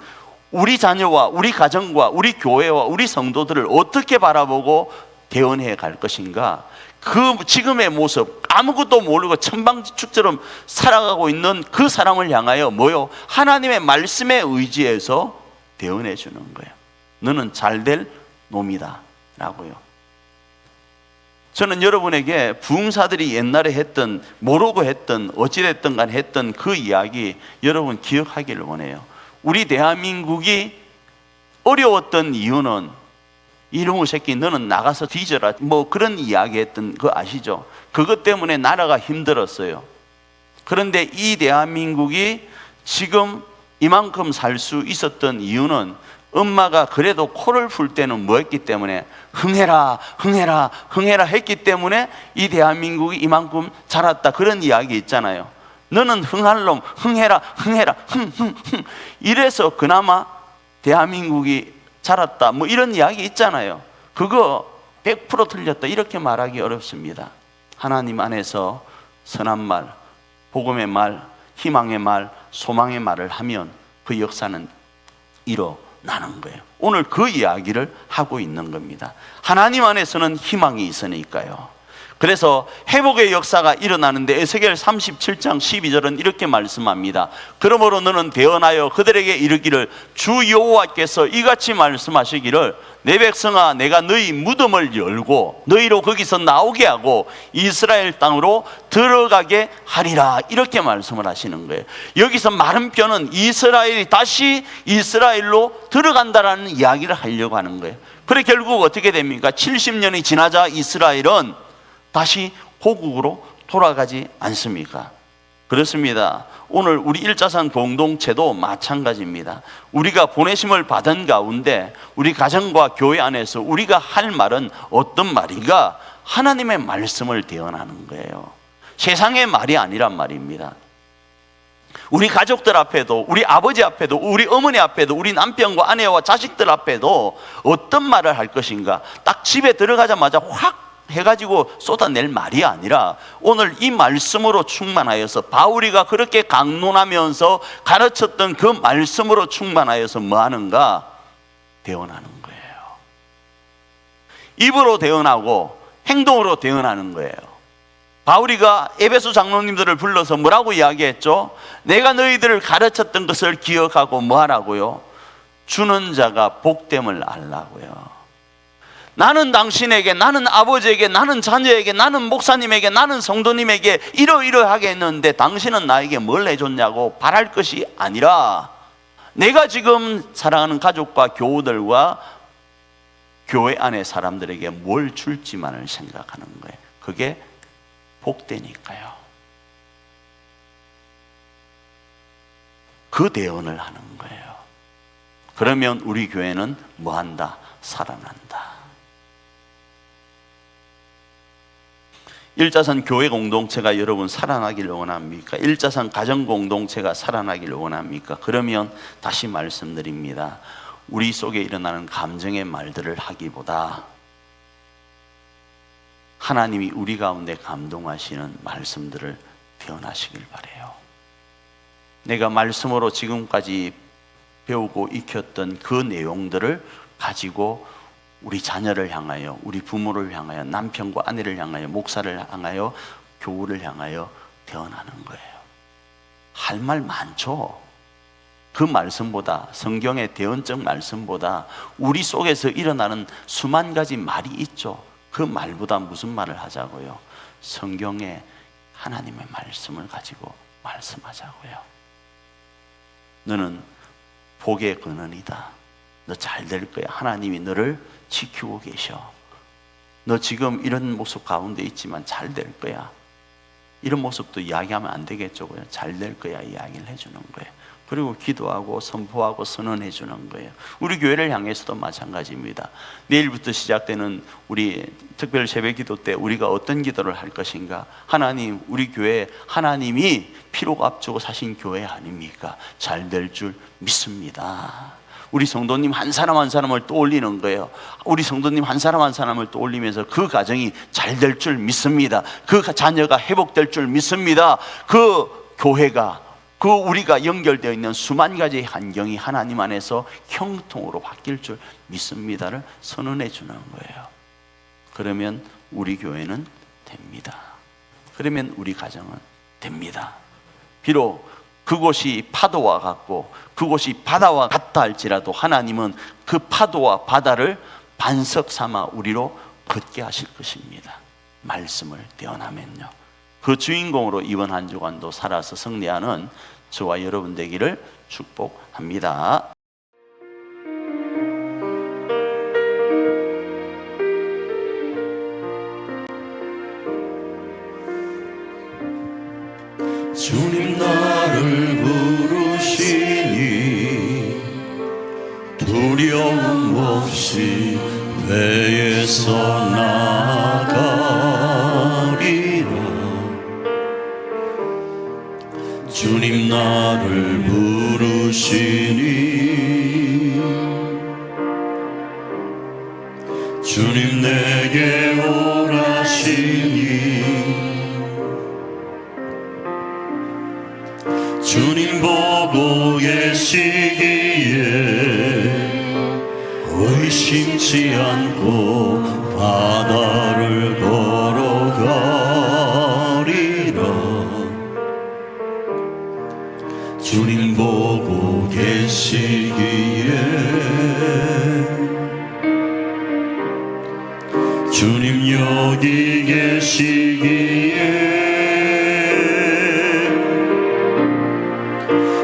우리 자녀와 우리 가정과 우리 교회와 우리 성도들을 어떻게 바라보고 대언해 갈 것인가? 그 지금의 모습, 아무것도 모르고 천방지축처럼 살아가고 있는 그 사람을 향하여 뭐요? 하나님의 말씀에 의지해서 대언해 주는 거예요. 너는 잘될 놈이다 라고요. 저는 여러분에게 부흥사들이 옛날에 했던, 모르고 했던, 어찌됐든 간 했던 그 이야기 여러분 기억하기를 원해요. 우리 대한민국이 어려웠던 이유는 이놈의 새끼 너는 나가서 뒤져라 뭐 그런 이야기 했던 거 아시죠? 그것 때문에 나라가 힘들었어요. 그런데 이 대한민국이 지금 이만큼 살 수 있었던 이유는 엄마가 그래도 코를 풀 때는 뭐 했기 때문에 흥해라 흥해라 흥해라 했기 때문에 이 대한민국이 이만큼 자랐다 그런 이야기 있잖아요. 너는 흥할 놈 흥해라 흥해라 흥흥흥 이래서 그나마 대한민국이 자랐다 뭐 이런 이야기 있잖아요. 그거 100% 틀렸다 이렇게 말하기 어렵습니다. 하나님 안에서 선한 말, 복음의 말, 희망의 말, 소망의 말을 하면 그 역사는 일어나는 거예요. 오늘 그 이야기를 하고 있는 겁니다. 하나님 안에서는 희망이 있으니까요. 그래서 회복의 역사가 일어나는데 에스겔 37장 12절은 이렇게 말씀합니다. 그러므로 너는 대언하여 그들에게 이르기를 주 여호와께서 이같이 말씀하시기를 내 백성아 내가 너희 무덤을 열고 너희로 거기서 나오게 하고 이스라엘 땅으로 들어가게 하리라 이렇게 말씀을 하시는 거예요. 여기서 마른 뼈는 이스라엘이 다시 이스라엘로 들어간다라는 이야기를 하려고 하는 거예요. 그래 결국 어떻게 됩니까? 70년이 지나자 이스라엘은 다시 고국으로 돌아가지 않습니까? 그렇습니다. 오늘 우리 일자산 공동체도 마찬가지입니다. 우리가 보내심을 받은 가운데 우리 가정과 교회 안에서 우리가 할 말은 어떤 말인가? 하나님의 말씀을 대언하는 거예요. 세상의 말이 아니란 말입니다. 우리 가족들 앞에도, 우리 아버지 앞에도, 우리 어머니 앞에도, 우리 남편과 아내와 자식들 앞에도 어떤 말을 할 것인가? 딱 집에 들어가자마자 확 해가지고 쏟아낼 말이 아니라 오늘 이 말씀으로 충만하여서 바울이가 그렇게 강론하면서 가르쳤던 그 말씀으로 충만하여서 뭐 하는가? 대언하는 거예요. 입으로 대언하고 행동으로 대언하는 거예요. 바울이가 에베소 장로님들을 불러서 뭐라고 이야기했죠? 내가 너희들을 가르쳤던 것을 기억하고 뭐 하라고요? 주는 자가 복됨을 알라고요. 나는 당신에게, 나는 아버지에게, 나는 자녀에게, 나는 목사님에게, 나는 성도님에게 이러이러하게 했는데 당신은 나에게 뭘 해줬냐고 바랄 것이 아니라 내가 지금 사랑하는 가족과 교우들과 교회 안의 사람들에게 뭘 줄지만을 생각하는 거예요. 그게 복되니까요. 그 대언을 하는 거예요. 그러면 우리 교회는 뭐한다? 살아난다. 일자산 교회 공동체가 여러분 살아나기를 원합니까? 일자산 가정 공동체가 살아나기를 원합니까? 그러면 다시 말씀드립니다. 우리 속에 일어나는 감정의 말들을 하기보다 하나님이 우리 가운데 감동하시는 말씀들을 표현하시길 바라요. 내가 말씀으로 지금까지 배우고 익혔던 그 내용들을 가지고 우리 자녀를 향하여, 우리 부모를 향하여, 남편과 아내를 향하여, 목사를 향하여, 교우를 향하여 대언하는 거예요. 할 말 많죠. 그 말씀보다, 성경의 대언적 말씀보다 우리 속에서 일어나는 수만 가지 말이 있죠. 그 말보다 무슨 말을 하자고요? 성경의 하나님의 말씀을 가지고 말씀하자고요. 너는 복의 근원이다. 너 잘 될 거야. 하나님이 너를 지키고 계셔. 너 지금 이런 모습 가운데 있지만 잘 될 거야. 이런 모습도 이야기하면 안 되겠죠. 잘 될 거야 이야기를 해주는 거예요. 그리고 기도하고 선포하고 선언해 주는 거예요. 우리 교회를 향해서도 마찬가지입니다. 내일부터 시작되는 우리 특별 새벽 기도 때 우리가 어떤 기도를 할 것인가? 하나님, 우리 교회 하나님이 피로 앞주고 사신 교회 아닙니까? 잘 될 줄 믿습니다. 우리 성도님 한 사람 한 사람을 떠올리는 거예요. 우리 성도님 한 사람 한 사람을 떠올리면서 그 가정이 잘 될 줄 믿습니다. 그 자녀가 회복될 줄 믿습니다. 그 교회가, 그 우리가 연결되어 있는 수만 가지의 환경이 하나님 안에서 형통으로 바뀔 줄 믿습니다를 선언해 주는 거예요. 그러면 우리 교회는 됩니다. 그러면 우리 가정은 됩니다. 비록 그곳이 파도와 같고 그곳이 바다와 같다 할지라도 하나님은 그 파도와 바다를 반석 삼아 우리로 걷게 하실 것입니다. 말씀을 대언하면요. 그 주인공으로 이번 한 주간도 살아서 승리하는 저와 여러분 되기를 축복합니다. 주님 나를 부르시니 두려움 없이 배에서 나가리라. 주님 나를 부르시니 주님 내게 오라시니 주님 보고 계시기에 의심치 않고 바다를 걸어가리라. 주님 보고 계시기에 주님 여기 계시기에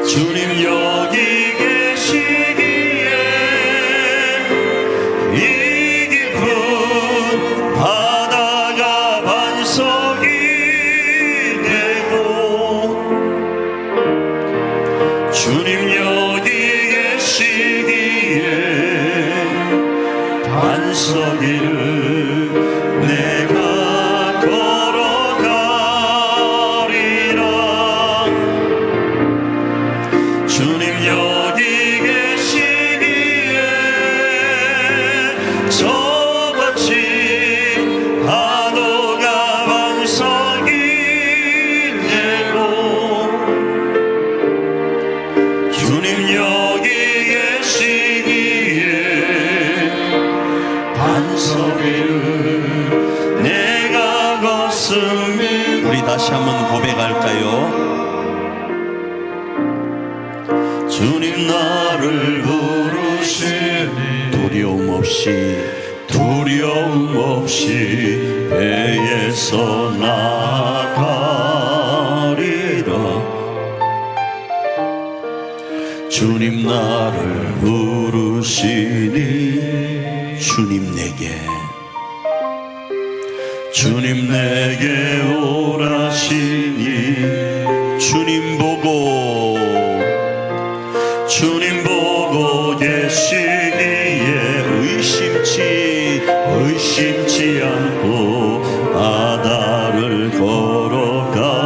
주님 여기 계시기에 이 깊은 바다가 반석이 되고 고백할까요? 주님 나를 부르시니 두려움 없이 배에서 나가리라. 주님 나를 부르시니 주님 내게 오라시니 주님 보고 계시기에 의심치 않고 바다를 걸어가리라.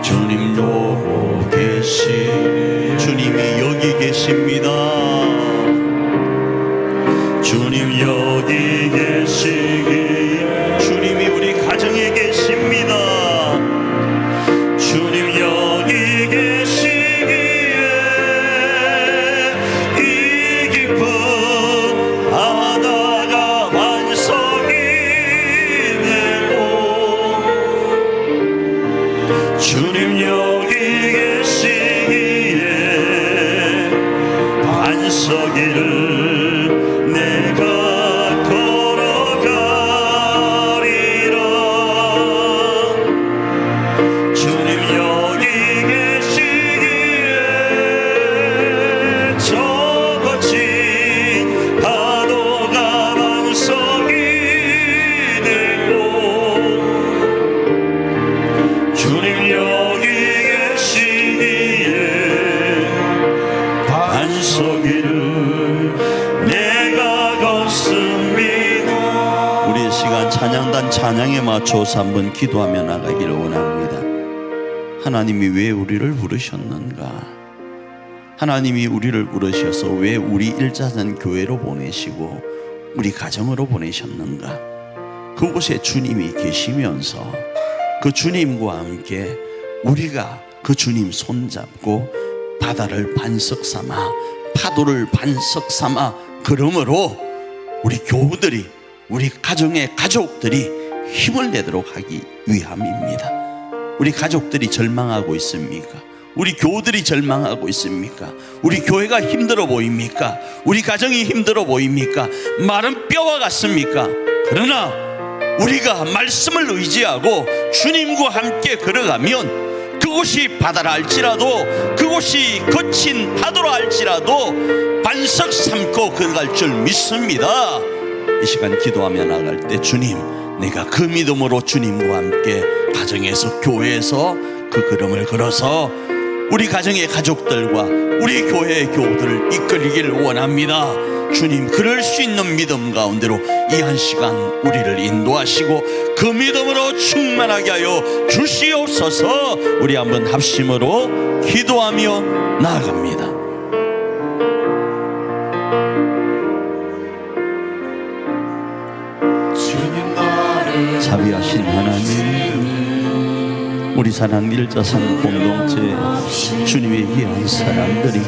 주님 보고 주님이 여기 계십니다. 주님 여기 계시기에 주님이 우리 가정에 계십니다. 주님 여기 계시기에 이 깊은 바다가 반석이 되고 주님 여기 계시기에 반석이를 내가 걸어가리라. 주님 여기 계시기에 저 거친 파도가 반석이 되고 주님 여기 계시기에 반석이를 내가 걷습니다. 우리의 시간 찬양단 찬양에 맞춰서 한번 기도하며 나가기를 원합니다. 하나님이 왜 우리를 부르셨는가? 하나님이 우리를 부르셔서 왜 우리 일자산 교회로 보내시고 우리 가정으로 보내셨는가? 그곳에 주님이 계시면서 그 주님과 함께 우리가 그 주님 손잡고 바다를 반석 삼아 파도를 반석 삼아 걸음으로 우리 교우들이 우리 가정의 가족들이 힘을 내도록 하기 위함입니다. 우리 가족들이 절망하고 있습니까? 우리 교우들이 절망하고 있습니까? 우리 교회가 힘들어 보입니까? 우리 가정이 힘들어 보입니까? 마른 뼈와 같습니까? 그러나 우리가 말씀을 의지하고 주님과 함께 걸어가면 그곳이 바다라 할지라도 그곳이 거친 파도라 할지라도 반석 삼고 걸어갈 줄 믿습니다. 이 시간 기도하며 나갈 때 주님, 내가 그 믿음으로 주님과 함께 가정에서 교회에서 그 걸음을 걸어서 우리 가정의 가족들과 우리 교회의 교우들을 이끌기를 원합니다. 주님, 그럴 수 있는 믿음 가운데로 이 한 시간 우리를 인도하시고 그 믿음으로 충만하게 하여 주시옵소서. 우리 한번 합심으로 기도하며 나아갑니다. 자비하신 하나님, 우리 사랑 일자산 공동체 주님의 귀한 사람들이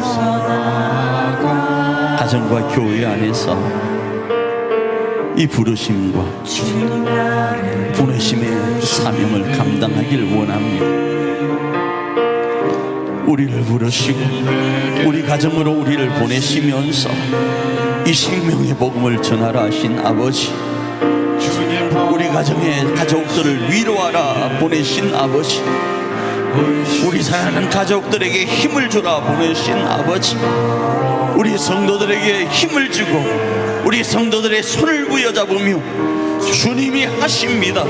가정과 교회 안에서 이 부르심과 보내심의 사명을 감당하길 원합니다. 우리를 부르시고 우리 가정으로 우리를 보내시면서 이 생명의 복음을 전하라 하신 아버지, 우리 가정의 가족들을 위로하라 보내신 아버지, 우리 사랑하는 가족들에게 힘을 주라 보내신 아버지, 우리 성도들에게 힘을 주고 우리 성도들의 손을 부여잡으며 주님이 하십니다,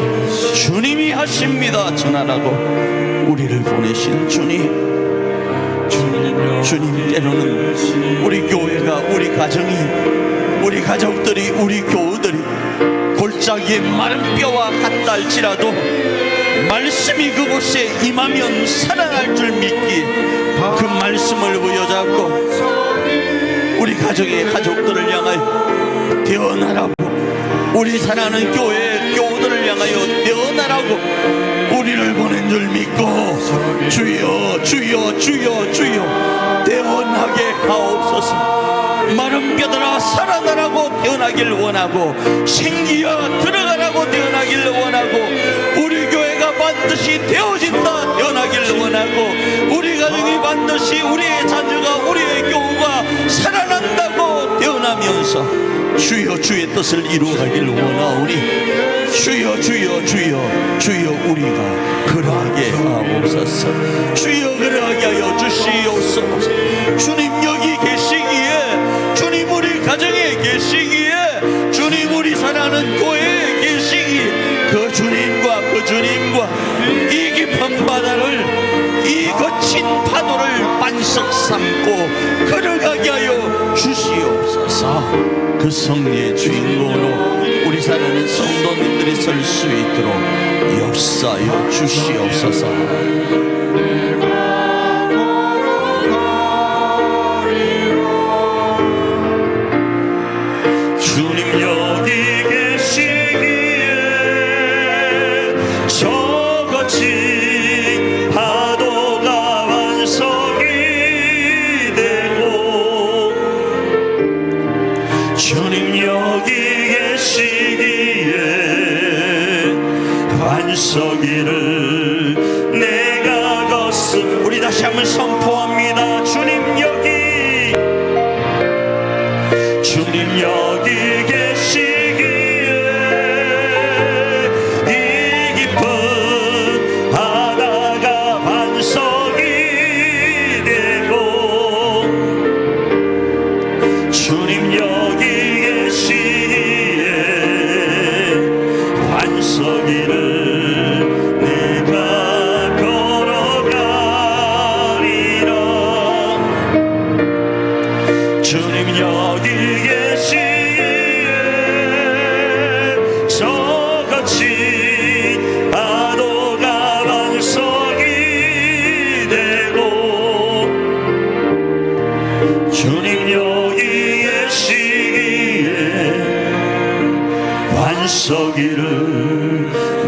주님이 하십니다 전하라고 우리를 보내신 주님, 주님, 때로는 우리 교회가, 우리 가정이, 우리 가족들이, 우리 교우들이 골짜기에 마른 뼈와 같다 할지라도 말씀이 그곳에 임하면 살아날 줄 믿기에 그 말씀을 부여잡고 우리 가족의 가족들을 향하여 태어나라고, 우리 사랑하는 교회의 교우들을 향하여 태어나라고 우리를 보낸 줄 믿고 주여 주여 주여 주여 태어나게 하옵소서. 마른 뼈들아 살아나라고 태어나길 원하고, 생기야 들어가라고 태어나길 원하고, 우리 교회가 반드시 되어진다 태어나길 원하고, 우리 가정이 반드시 우리의 자녀가 우리의 교우가 살아난다고 태어나면서 주여 주의 뜻을 이루어가길 원하오니, 주여 주여 주여 주여 우리가 그러하게 하옵소서. 주여 그러하게 하여 주시옵소서. 주님 여기 계시기에, 주님 우리 가정에 계시기에, 주님 우리 사랑하는 교회에 계시기에, 그 주님과 이 깊은 바다를, 이 거친 파도를 반석 삼고 걸어가게 하여 주시옵소서. 그 승리의 주인공으로 우리 사랑하는 성도님들이 설 수 있도록 역사하여 주시옵소서. 주님 여기 계시기에 저 거친 파도가 반석이 되고, 주님 여기 계시기에 반석이를 내가 걷습. 우리 다시 한번 선포합니다. 주님 여기, 주님 여기 계시기에 이 깊은 바다가 반석이 되고, 주님 여기 계시기에 반석이를 내가 걸어가리라. 주님 여기 계시기에 저 거친 파도가 반석이 되고, 주님 여기 계시기에 반석이를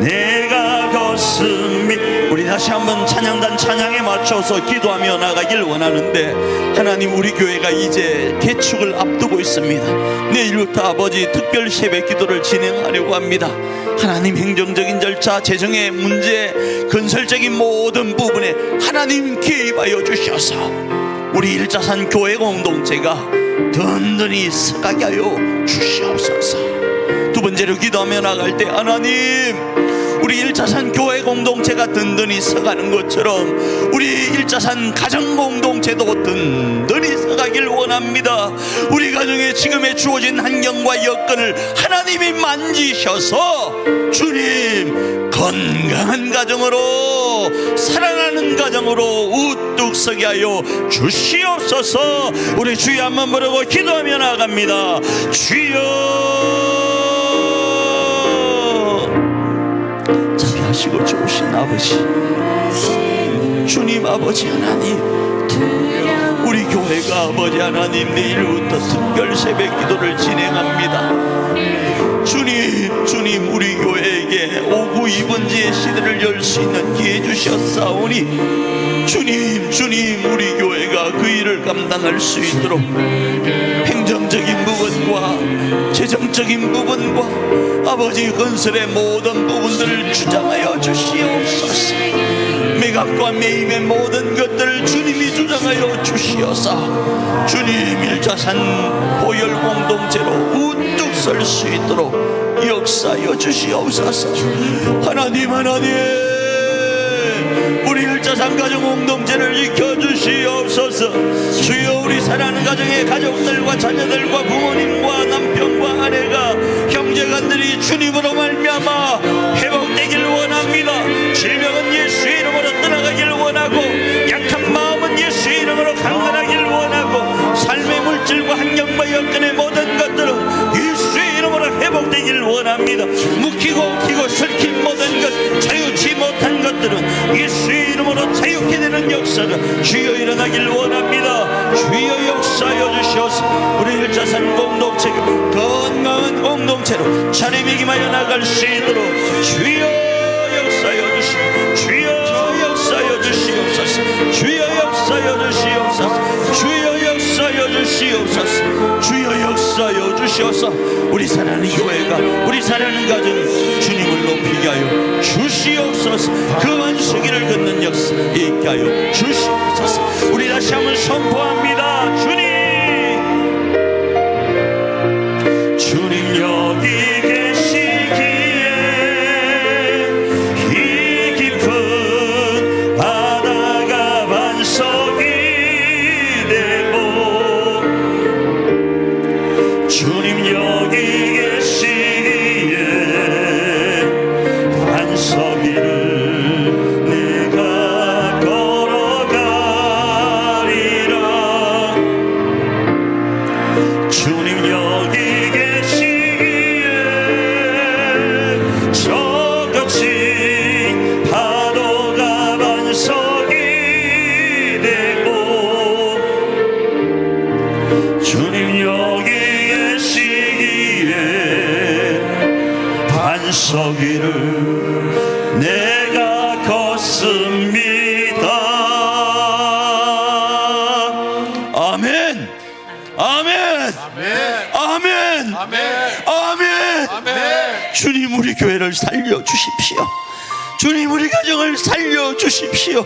내가 걷습니다. 우리 다시 한번 찬양단 찬양에 맞춰서 기도하며 나가길 원하는데, 하나님 우리 교회가 이제 개축을 앞두고 있습니다. 내일부터 아버지 특별 새벽 기도를 진행하려고 합니다. 하나님 행정적인 절차, 재정의 문제, 건설적인 모든 부분에 하나님 개입하여 주셔서 우리 일자산 교회 공동체가 든든히 서가게 하여 주시옵소서. 두 번째로 기도하며 나갈 때, 하나님 우리 일자산 교회 공동체가 든든히 서가는 것처럼 우리 일자산 가정 공동체도 든든히 서가길 원합니다. 우리 가정에 지금의 주어진 환경과 여건을 하나님이 만지셔서 주님 건강한 가정으로, 살아나는 가정으로 우뚝 서게 하여 주시옵소서. 우리 주여 한번 부르고 기도하며 나갑니다. 주여, 자비하시고 좋으신 아버지, 주님 아버지 하나님, 우리 교회가 아버지 하나님 내일부터 특별 새벽 기도를 진행합니다. 주님 우리 교회에게 오구 2번지의 시대를 열 수 있는 기회 주셨사오니, 주님 우리 교회가 그 일을 감당할 수 있도록 행정적인 부분과 재정적인 부분과 아버지 건설의 모든 부분들을 주장하여 주시옵소서. 매각과 매입의 모든 것들을 주님이 주장하여 주시어서 주님 일자산 고열 공동체로 우뚝 설 수 있도록 역사하여 주시옵소서. 하나님 우리 일자산 가정 공동체를 지켜주시옵소서. 주여, 우리 사랑하는 가정의 가족들과 자녀들과 부모님과 남편과 아내가 형제간들이 주님으로 말미암아 회복되길 원합니다. 질병은 예수의 이름으로 떠나가길 원하고, 약한 마음은 예수의 이름으로 강건하길 원하고, 삶의 물질과 환경과 여건의 모든 것들은 예수의 이름으로 회복되길 원합니다. 묵히고 엉키고 설킨 모든 것, 자유치 못한 것들은 예수의 이름으로 자유케 되는 역사가 주여 일어나길 원합니다. 주여 역사하여 주시옵소서. 우리 일자산 공동체가 건강한 공동체로 자리매김하여 나갈 수 있도록 주여 역사하여 주시옵소서. 주여 역사하여 주시옵소서. 주여 역사하여 주시옵소서. 주여 역사하여 주옵소서. 우리 사랑하는 교회가, 우리 사랑하는 가정 주님을 높이게 하여 주시옵소서. 그 안식일을 걷는 역사 있게 하여 주시옵소서. 우리 다시 한번 선포합니다. 주님 여기 계시기에 이 깊은 바다가 반석이 되고, 주님 여기 계시기에 반석 위를 내가 걸어가리라. 주님 여기 계시기에 저같이 파도가 반석이 되고, 주님 여기 계시기에 반석 위를 내가 걷습니다. 아멘. 아멘. 아멘. 아멘. 주님 우리 교회를 살려 주십시오. 주님 우리 가정을 살려 주십시오.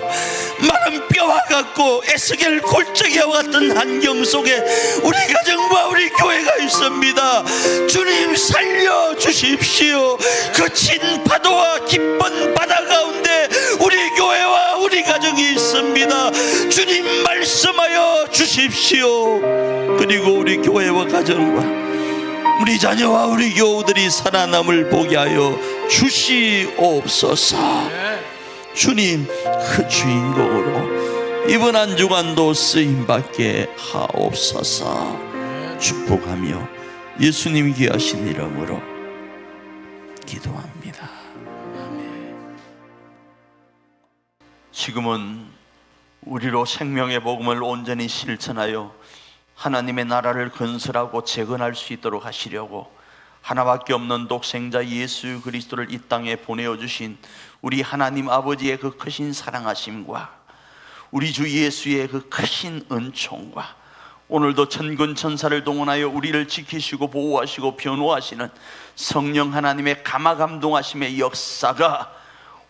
마른 뼈와 같고 에스겔 골짜기와 같은 환경 속에 우리 가정과 우리 교회가 있습니다. 주님 살려 주십시오. 거친 파도와 깊은 바다 가운데 우리 교회와 우리 가정이 있습니다. 주님 말씀하여 주십시오. 그리고 우리 교회와 가정과 우리 자녀와 우리 교우들이 살아남을 보게 하여 주시옵소서. 주님 그 주인공으로 이번 한 주간도 쓰임받게 하옵소서. 축복하며 예수님 귀하신 이름으로 기도합니다. 지금은 우리로 생명의 복음을 온전히 실천하여 하나님의 나라를 건설하고 재건할 수 있도록 하시려고 하나밖에 없는 독생자 예수 그리스도를 이 땅에 보내어주신 우리 하나님 아버지의 그 크신 사랑하심과 우리 주 예수의 그 크신 은총과 오늘도 천군 천사를 동원하여 우리를 지키시고 보호하시고 변호하시는 성령 하나님의 감화감동하심의 역사가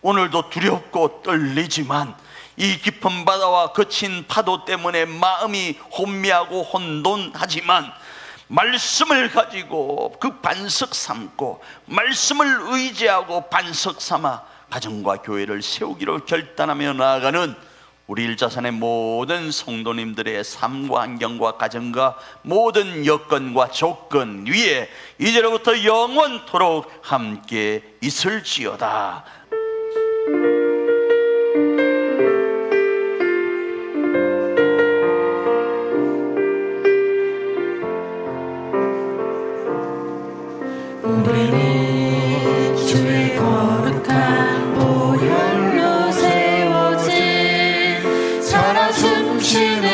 오늘도 두렵고 떨리지만 이 깊은 바다와 거친 파도 때문에 마음이 혼미하고 혼돈하지만 말씀을 가지고 그 반석 삼고 말씀을 의지하고 반석 삼아 가정과 교회를 세우기로 결단하며 나아가는 우리 일자산의 모든 성도님들의 삶과 환경과 가정과 모든 여건과 조건 위에 이제로부터 영원토록 함께 있을지어다. 우리는 주의 거룩한 보혈로 세워진 살아 숨쉬는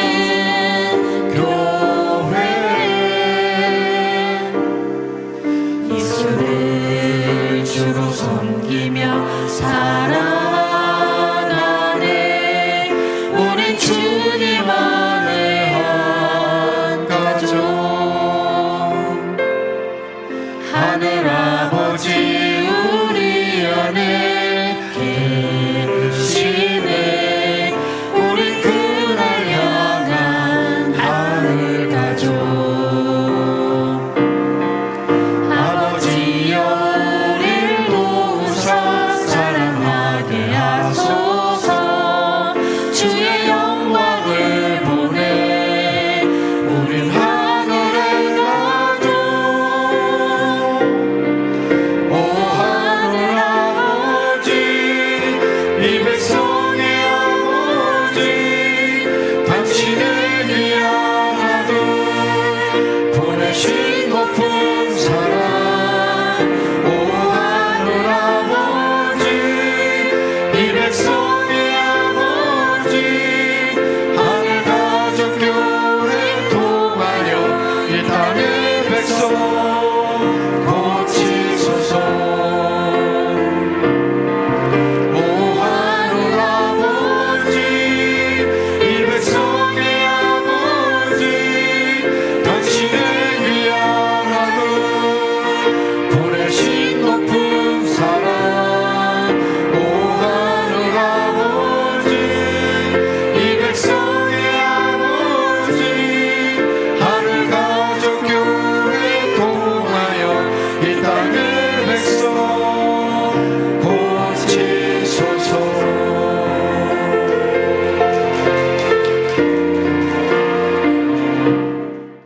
교회, 예수를 주로 섬기며 살아가는 우리 주님 안에 한 가족, 하늘 아버지 우리 안에